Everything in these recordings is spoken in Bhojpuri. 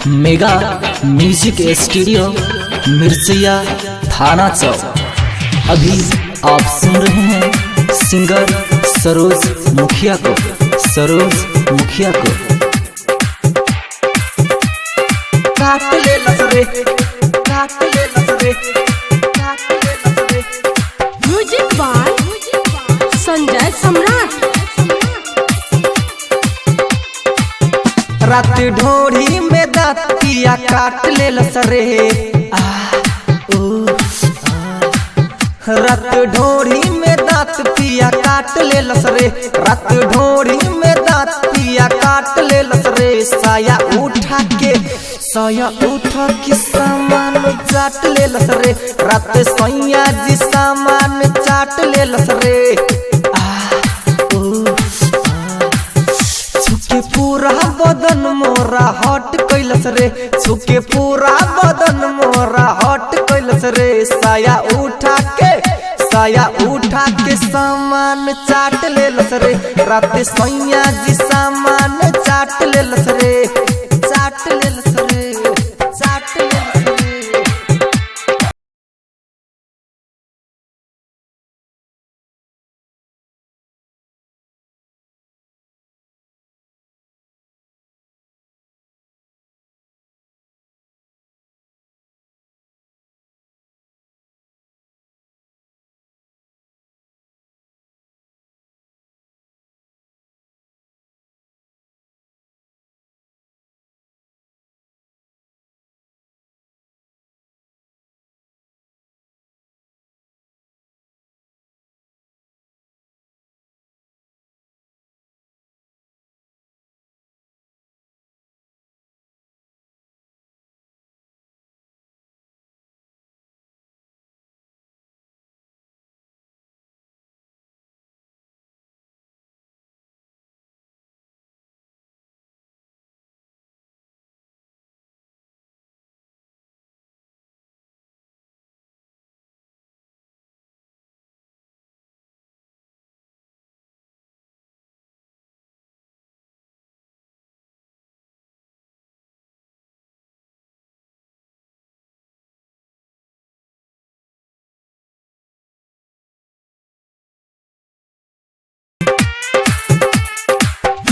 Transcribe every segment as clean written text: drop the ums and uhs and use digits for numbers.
मेगा म्यूजिक स्टूडियो मिर्चिया थाना चौक। अभी आप सुन रहे हैं सिंगर सरोज मुखिया को। काट ले लसरे, काट ले लसरे, काट ले लसरे। म्यूजिक बाय संजय सम्राट। रात ढोरी में दातिया काट ले लसरे। रात ढोरी में दांत पिया काट ले लसरे। रात ढोरी में दांत पिया काट ले लसरे। साया उठा के सामान चाट ले लसरे। रात सैया जी सामान चाट ले लसरे। छुके पूरा बदन मोरा हट कैलस रे। छुके पूरा बदन मोरा हट कैलस रे। साया उठा के सामान चाट ले लस रे। रात सैया जी सामान चाट ले लस रे। चाट ले लस रे, चाट ले लस रे।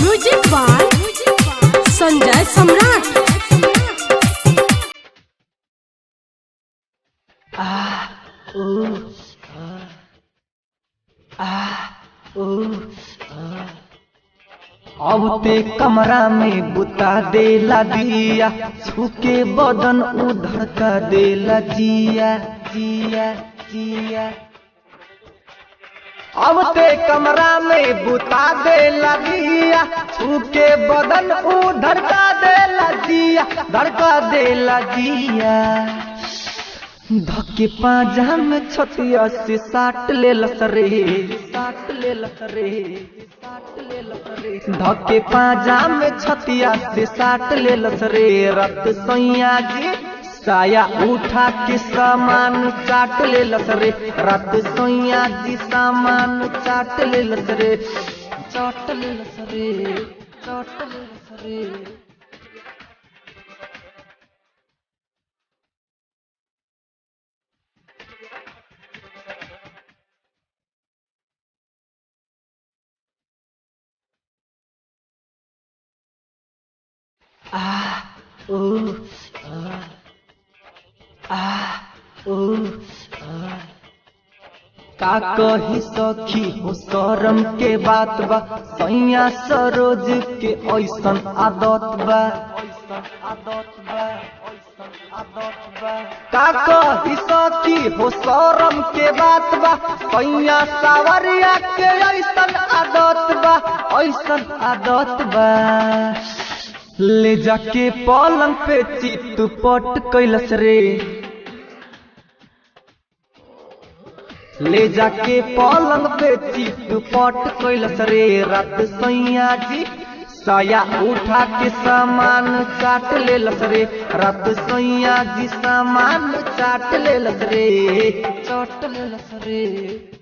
म्यूजिक बाय संजय सम्राट। अब ते कमरा में बुता देला दिया। छूके बदन उधर का देला जिया जिया जिया। अब ते कमरा में बुता देला दिया। छूके बदन उधर का देला जिया, धड़का देला जिया। धक्के पाजा में छतिया से साट ले लसरे। साट ले लसरे, साट ले लसरे। धक्के पाजा में छतिया से साट ले लसरे। रत सैया जी साया उठा के सामान चाट ले लसरे। रत सैया जी सामान चाट ले लसरे। चाट ले लसरे, चाट ले लसरे। का कही सखी हो शरम के बात बा। सैया सरोज के ऐसन आदत बा। का कही सखी हो शरम के बात बा। सैया सावरिया के ऐसन आदत बा, ऐसन आदत बा। ले जाके पलंग पे चितपट कैलस रे। ले जाके पलंग पे चितपट कैलस रे। रात सैया जी साया उठा के सामान चाट ले लस रे। रात सैया जी सामान चाट ले लस रे। चाट ले लस रे,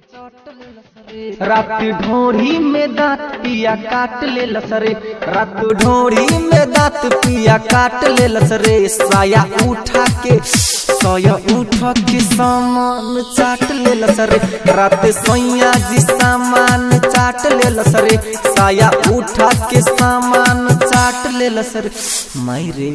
चाट ले लस रे। रात ढोरी में दांत पिया काट ले लस रे। रात ढोरी में दांत पिया नथिया काट लेलस रे साया उठा के सामान चाट लेलस रे रात सैया जी सामान चाट लेलस रे साया उठा के सामान चाट लेलस रे माई रे